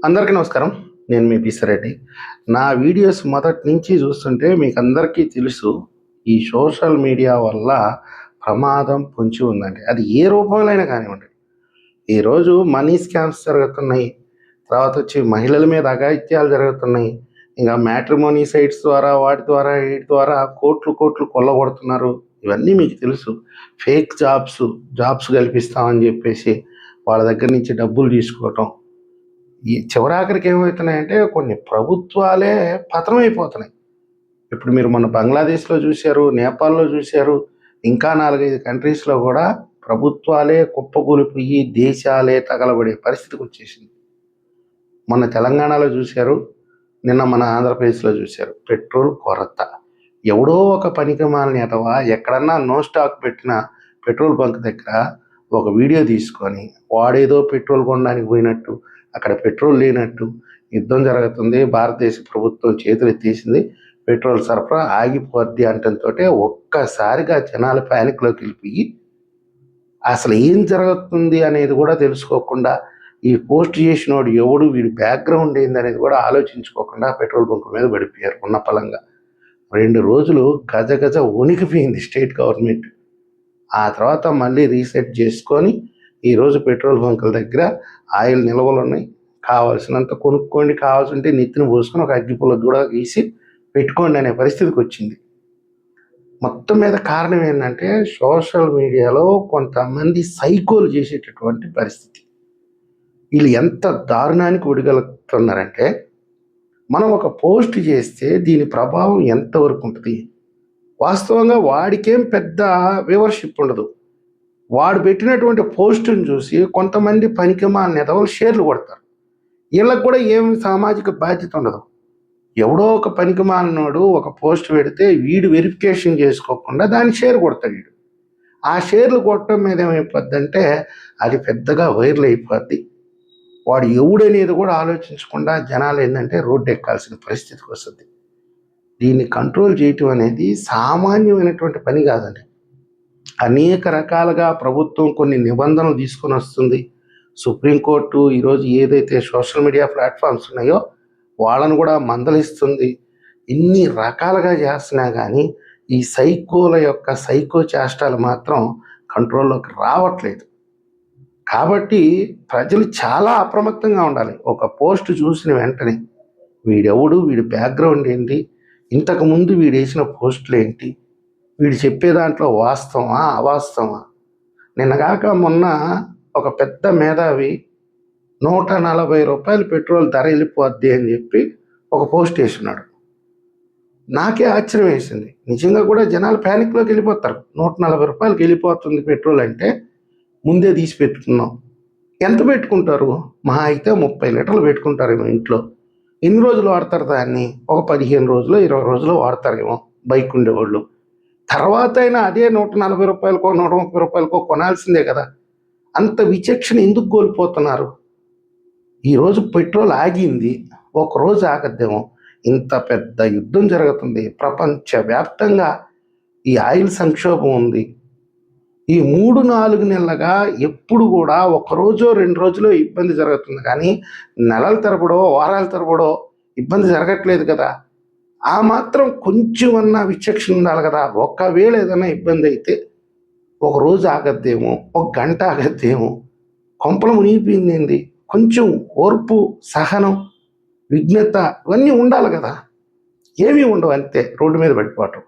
అందరికీ నమస్కారం. నేను మీ పిసిరెడ్డి. నా వీడియోస్ మొదటి నుంచి చూస్తుంటే మీకందరికీ తెలుసు, ఈ సోషల్ మీడియా వల్ల ప్రమాదం పొంచి ఉందండి. అది ఏ రూపంలో అయినా కానివ్వండి. ఈరోజు మనీ స్కామ్స్ జరుగుతున్నాయి. తర్వాత వచ్చి మహిళల మీద అఘాయిత్యాలు జరుగుతున్నాయి. ఇంకా మ్యాట్రిమోనీ సైట్స్ ద్వారా, వాటి ద్వారా, వీటి ద్వారా కోట్లు కోట్లు కొల్లగొడుతున్నారు. ఇవన్నీ మీకు తెలుసు. ఫేక్ జాబ్స్ కల్పిస్తామని చెప్పేసి వాళ్ళ దగ్గర నుంచి డబ్బులు తీసుకోవటం. ఈ చివరాఖరికి ఏమవుతున్నాయంటే కొన్ని ప్రభుత్వాలే పతనమైపోతున్నాయి. ఇప్పుడు మీరు మొన్న బంగ్లాదేశ్లో చూశారు, నేపాల్లో చూశారు, ఇంకా 4-5 కంట్రీస్లో కూడా ప్రభుత్వాలే కుప్పకూలిపోయి దేశాలే తగలబడే పరిస్థితికి వచ్చేసింది. మొన్న తెలంగాణలో చూశారు, నిన్న మన ఆంధ్రప్రదేశ్లో చూశారు. పెట్రోల్ కొరత. ఎవడో ఒక పనికిమాలిన ఎదవా ఎక్కడన్నా నో స్టాక్ పెట్టిన పెట్రోల్ బంక్ దగ్గర ఒక వీడియో తీసుకొని వాడేదో పెట్రోల్ కొనడానికి పోయినట్టు, అక్కడ పెట్రోల్ లేనట్టు, యుద్ధం జరుగుతుంది, భారతదేశ ప్రభుత్వం చేతులు ఎత్తేసింది, పెట్రోల్ సరఫరా ఆగిపోద్ది అంటంతో ఒక్కసారిగా జనాల ప్యానిక్లోకి వెళ్ళిపోయి అసలు ఏం జరుగుతుంది అనేది కూడా తెలుసుకోకుండా, ఈ పోస్ట్ చేసినోడు ఎవడు, వీడి బ్యాక్గ్రౌండ్ ఏంది అనేది కూడా ఆలోచించుకోకుండా పెట్రోల్ బంక్ మీద పడిపోయారు ఉన్న పలంగా. 2 రోజులు గజ వణికిపోయింది స్టేట్ గవర్నమెంట్. ఆ తర్వాత మళ్ళీ రీసెట్ చేసుకొని ఈరోజు పెట్రోల్ బంకుల దగ్గర ఆయిల్ నిల్వలు ఉన్నాయి, కావాల్సినంత కొనుక్కోండి, కావాల్సింటే నెత్తిని పోసుకొని ఒక అగ్గిపుల్ల కూడా గీసి పెట్టుకోండి అనే పరిస్థితికి వచ్చింది. మొత్తం మీద కారణం ఏంటంటే సోషల్ మీడియాలో కొంతమంది సైకోలు చేసేటటువంటి పరిస్థితి. వీళ్ళు ఎంత దారుణానికి ఒడిగలుగుతున్నారంటే, మనం ఒక పోస్ట్ చేస్తే దీని ప్రభావం ఎంతవరకు ఉంటుంది. వాస్తవంగా వాడికేం పెద్ద వ్యూవర్షిప్ ఉండదు. వాడు పెట్టినటువంటి పోస్టును చూసి కొంతమంది పనికిమాలిన ఎదవలు షేర్లు కొడతారు. వీళ్ళకి కూడా ఏం సామాజిక బాధ్యత ఉండదు. ఎవడో ఒక పనికిమాలినోడు ఒక పోస్ట్ పెడితే వీడు వెరిఫికేషన్ చేసుకోకుండా దాన్ని షేర్ కొడతాడు. వీడు ఆ షేర్లు కొట్టడం మీద ఏమైపోద్ది అంటే అది పెద్దగా వైరల్ అయిపోద్ది. వాడు ఎవడనేది కూడా ఆలోచించకుండా జనాలు ఏంటంటే రోడ్డు ఎక్కాల్సిన పరిస్థితికి వస్తుంది. దీన్ని కంట్రోల్ చేయటం అనేది సామాన్యమైనటువంటి పని కాదండి. అనేక రకాలుగా ప్రభుత్వం కొన్ని నిబంధనలు తీసుకొని వస్తుంది. సుప్రీంకోర్టు ఈరోజు ఏదైతే సోషల్ మీడియా ప్లాట్ఫామ్స్ ఉన్నాయో వాళ్ళను కూడా మందలిస్తుంది. ఇన్ని రకాలుగా చేస్తున్నా కానీ ఈ సైకోల యొక్క సైకో చేష్టాలు మాత్రం కంట్రోల్లోకి రావట్లేదు. కాబట్టి ప్రజలు చాలా అప్రమత్తంగా ఉండాలి. ఒక పోస్ట్ చూసిన వెంటనే వీడెవడు, వీడి బ్యాక్గ్రౌండ్ ఏంటి, ఇంతకుముందు వీడు వేసిన పోస్టులు ఏంటి, వీడు చెప్పే దాంట్లో వాస్తవమా అవాస్తవమా. నిన్నగాక మొన్న ఒక పెద్ద మేధావి 140 రూపాయలు పెట్రోల్ ధర వెళ్ళిపోద్ది అని చెప్పి ఒక పోస్ట్ వేస్తున్నాడు. నాకే ఆశ్చర్యం వేసింది. నిజంగా కూడా జనాలు ప్యానిక్లోకి వెళ్ళిపోతారు. 140 రూపాయలకి వెళ్ళిపోతుంది పెట్రోల్ అంటే ముందే తీసి పెట్టుకున్నాం. ఎంత పెట్టుకుంటారు? మహా అయితే 30 లీటర్లు పెట్టుకుంటారేమో ఇంట్లో. ఎన్ని రోజులు వాడతారు దాన్ని? ఒక 15 రోజులు 20 రోజులు వాడతారేమో బైక్ ఉండేవాళ్ళు. తర్వాత అయినా అదే 140 రూపాయలకో 130 రూపాయలకో కొనాల్సిందే కదా. అంత విచక్షణ ఎందుకు కోల్పోతున్నారు? ఈరోజు పెట్రోల్ ఆగింది, ఒకరోజు ఆగద్దేమో. ఇంత పెద్ద యుద్ధం జరుగుతుంది, ప్రపంచవ్యాప్తంగా ఈ ఆయిల్ సంక్షోభం ఉంది. ఈ 3-4 నెలలుగా ఎప్పుడు కూడా ఒకరోజో 2 రోజులో ఇబ్బంది జరుగుతుంది, కానీ నెలల తరబడో వారాల తరబడో ఇబ్బంది జరగట్లేదు కదా. ఆ మాత్రం కొంచెమన్నా విచక్షణ ఉండాలి కదా. ఒకవేళ ఏదైనా ఇబ్బంది అయితే ఒక రోజు ఆగద్దేమో, ఒక గంట ఆగద్దేమో. కొంపలు మునిగిపోయింది. కొంచెం ఓర్పు, సహనం, విజ్ఞత ఇవన్నీ ఉండాలి కదా. ఏమీ ఉండవు, అంతే రోడ్డు మీద పడిపోవటం.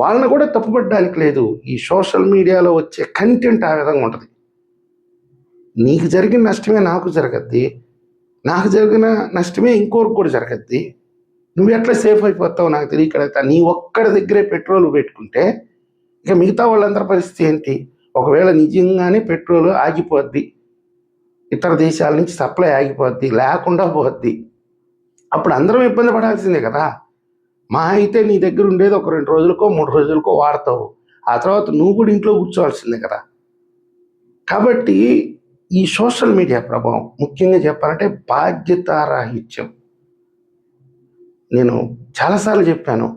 వాళ్ళని కూడా తప్పుపట్టడానికి లేదు. ఈ సోషల్ మీడియాలో వచ్చే కంటెంట్ ఆ విధంగా ఉంటుంది. నీకు జరిగిన నష్టమే నాకు జరగద్ది, నాకు జరిగిన నష్టమే ఇంకొకరికి కూడా జరగద్ది. నువ్వు ఎట్లా సేఫ్ అయిపోతావు నాకు తెలియక. నీ ఒక్కడి దగ్గరే పెట్రోల్ పెట్టుకుంటే ఇక మిగతా వాళ్ళందరి పరిస్థితి ఏంటి? ఒకవేళ నిజంగానే పెట్రోల్ ఆగిపోద్ది, ఇతర దేశాల నుంచి సప్లై ఆగిపోద్ది, లేకుండా పోద్ది, అప్పుడు అందరం ఇబ్బంది పడాల్సిందే కదా. మా అయితే నీ దగ్గర ఉండేది ఒక 2 రోజులకో 3 రోజులకో వాడతావు. ఆ తర్వాత నువ్వు కూడా ఇంట్లో కూర్చోవాల్సిందే కదా. కాబట్టి ఈ సోషల్ మీడియా ప్రభావం ముఖ్యంగా చెప్పాలంటే బాధ్యతారాహిత్యం. నేను చాలాసార్లు చెప్పాను,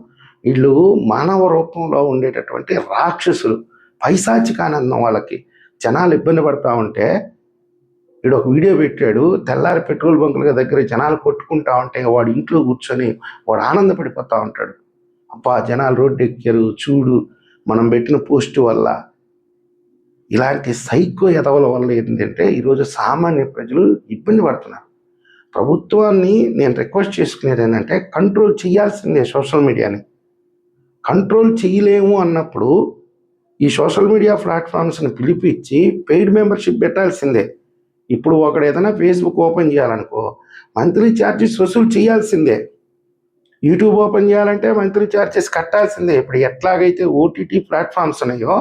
వీళ్ళు మానవ రూపంలో ఉండేటటువంటి రాక్షసులు. పైశాచిక ఆనందం వాళ్ళకి. జనాలు ఇబ్బంది పడతా ఉంటే వీడు ఒక వీడియో పెట్టాడు, తెల్లారి పెట్రోల్ బంకుల దగ్గర జనాలు కొట్టుకుంటా ఉంటే వాడు ఇంట్లో కూర్చొని వాడు ఆనందపడిపోతూ ఉంటాడు. అబ్బా జనాలు రోడ్డు ఎక్కారు చూడు మనం పెట్టిన పోస్ట్ వల్ల. ఇలాంటి సైకో ఎదవల వల్ల ఏంటంటే ఈరోజు సామాన్య ప్రజలు ఇబ్బంది పడుతున్నారు. ప్రభుత్వాన్ని నేను రిక్వెస్ట్ చేసుకునేది ఏంటంటే కంట్రోల్ చేయాల్సిందే. సోషల్ మీడియాని కంట్రోల్ చేయలేము అన్నప్పుడు ఈ సోషల్ మీడియా ప్లాట్ఫామ్స్ని పిలిపించి పెయిడ్ మెంబర్షిప్ పెట్టాల్సిందే. ఇప్పుడు ఒకడు ఏదైనా ఫేస్బుక్ ఓపెన్ చేయాలనుకో మంత్లీ ఛార్జెస్ వసూలు చేయాల్సిందే. యూట్యూబ్ ఓపెన్ చేయాలంటే మంత్లీ ఛార్జెస్ కట్టాల్సిందే. ఇప్పుడు ఎట్లాగైతే ఓటీటీ ప్లాట్ఫామ్స్ ఉన్నాయో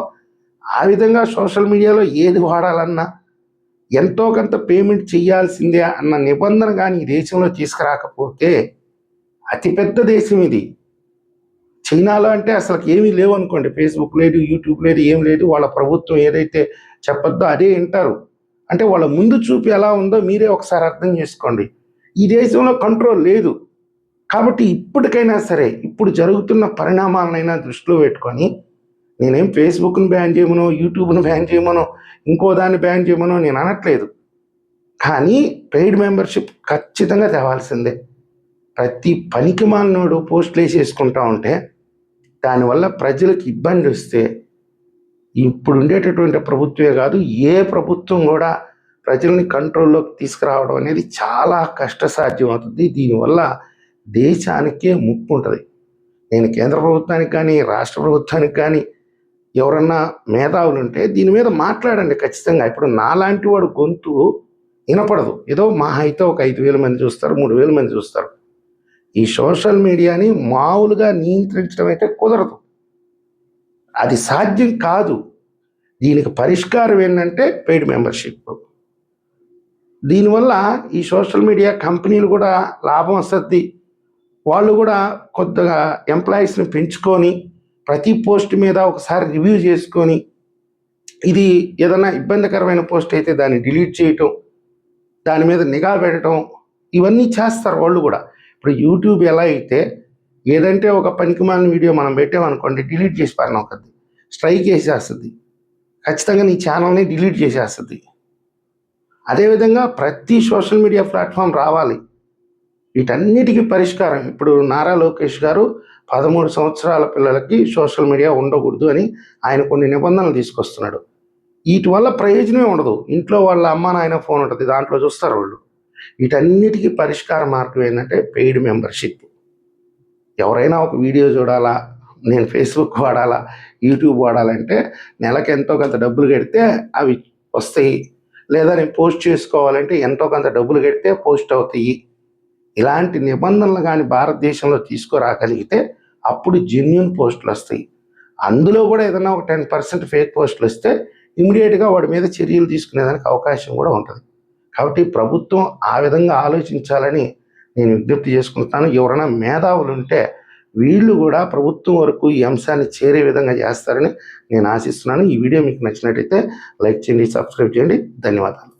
ఆ విధంగా సోషల్ మీడియాలో ఏది వాడాలన్నా ఎంతో కొంత పేమెంట్ చేయాల్సిందే అన్న నిబంధన కానీ ఈ దేశంలో తీసుకురాకపోతే, అతిపెద్ద దేశం ఇది. చైనాలో అంటే అసలు ఏమీ లేవు అనుకోండి, ఫేస్బుక్ లేదు, యూట్యూబ్ లేదు, ఏం లేదు. వాళ్ళ ప్రభుత్వం ఏదైతే చెప్పొద్దో అదే వింటారు. అంటే వాళ్ళ ముందు చూపు ఎలా ఉందో మీరే ఒకసారి అర్థం చేసుకోండి. ఈ దేశంలో కంట్రోల్ లేదు. కాబట్టి ఇప్పటికైనా సరే ఇప్పుడు జరుగుతున్న పరిణామాలనైనా దృష్టిలో పెట్టుకొని, నేనేం ఫేస్బుక్ని బ్యాన్ చేయమనో, యూట్యూబ్ను బ్యాన్ చేయమనో, ఇంకో దాన్ని బ్యాన్ చేయమనో నేను అనట్లేదు. కానీ పెయిడ్ మెంబర్షిప్ ఖచ్చితంగా తేవాల్సిందే. ప్రతి పనికి మాలినోడు పోస్టులు వేసేసుకుంటా ఉంటే దానివల్ల ప్రజలకు ఇబ్బంది వస్తే, ఇప్పుడు ఉండేటటువంటి ప్రభుత్వమే కాదు ఏ ప్రభుత్వం కూడా ప్రజల్ని కంట్రోల్లోకి తీసుకురావడం అనేది చాలా కష్టసాధ్యం అవుతుంది. దీనివల్ల దేశానికే ముప్పు ఉంటుంది. నేను కేంద్ర ప్రభుత్వానికి కానీ రాష్ట్ర ప్రభుత్వానికి కానీ ఎవరన్నా మేధావులు ఉంటే దీని మీద మాట్లాడండి ఖచ్చితంగా. ఇప్పుడు నాలాంటి వాడు గొంతు వినపడదు. ఏదో మా అయితే ఒక 5,000 మంది చూస్తారు, 3,000 మంది చూస్తారు. ఈ సోషల్ మీడియాని మామూలుగా నియంత్రించడం అయితే కుదరదు, అది సాధ్యం కాదు. దీనికి పరిష్కారం ఏంటంటే పెయిడ్ మెంబర్షిప్. దీనివల్ల ఈ సోషల్ మీడియా కంపెనీలు కూడా లాభం వస్తుంది. వాళ్ళు కూడా కొద్దిగా ఎంప్లాయీస్ని పెంచుకొని ప్రతి పోస్ట్ మీద ఒకసారి రివ్యూ చేసుకొని, ఇది ఏదైనా ఇబ్బందికరమైన పోస్ట్ అయితే దాన్ని డిలీట్ చేయటం, దాని మీద నిఘా పెట్టడం, ఇవన్నీ చేస్తారు వాళ్ళు కూడా. ఇప్పుడు యూట్యూబ్ ఎలా అయితే ఏదంటే ఒక పనికిమాలిన వీడియో మనం పెట్టామనుకోండి, డిలీట్ చేసి ఒకది స్ట్రైక్ చేసేస్తుంది, ఖచ్చితంగా నీ ఛానల్ని డిలీట్ చేసేస్తుంది. అదేవిధంగా ప్రతి సోషల్ మీడియా ప్లాట్ఫామ్ రావాలి. వీటన్నిటికీ పరిష్కారం ఇప్పుడు నారా లోకేష్ గారు 13 సంవత్సరాల పిల్లలకి సోషల్ మీడియా ఉండకూడదు అని ఆయన కొన్ని నిబంధనలు తీసుకొస్తున్నాడు. వీటి వల్ల ప్రయోజనమే ఉండదు. ఇంట్లో వాళ్ళ అమ్మ నాయన ఫోన్ ఉంటుంది, దాంట్లో చూస్తారు వాళ్ళు. వీటన్నిటికీ పరిష్కార మార్గం ఏంటంటే పెయిడ్ మెంబర్షిప్. ఎవరైనా ఒక వీడియో చూడాలా, నేను ఫేస్బుక్ వాడాలా, యూట్యూబ్ వాడాలంటే నెలకు ఎంతో కొంత డబ్బులు కడితే అవి వస్తాయి. లేదా నేను పోస్ట్ చేసుకోవాలంటే ఎంతో కొంత డబ్బులు కడితే పోస్ట్ అవుతాయి. ఇలాంటి నిబంధనలు కానీ భారతదేశంలో తీసుకురాగలిగితే అప్పుడు జెన్యూన్ పోస్టులు వస్తాయి. అందులో కూడా ఏదైనా ఒక 10% ఫేక్ పోస్టులు వస్తే ఇమీడియట్గా వాడి మీద చర్యలు తీసుకునేదానికి అవకాశం కూడా ఉంటుంది. కాబట్టి ప్రభుత్వం ఆ విధంగా ఆలోచించాలని నేను విజ్ఞప్తి చేసుకుంటాను. ఎవరైనా మేధావులు ఉంటే వీళ్ళు కూడా ప్రభుత్వం వరకు ఈ అంశాన్ని చేరే విధంగా చేస్తారని నేను ఆశిస్తున్నాను. ఈ వీడియో మీకు నచ్చినట్టయితే లైక్ చేయండి, సబ్స్క్రైబ్ చేయండి. ధన్యవాదాలు.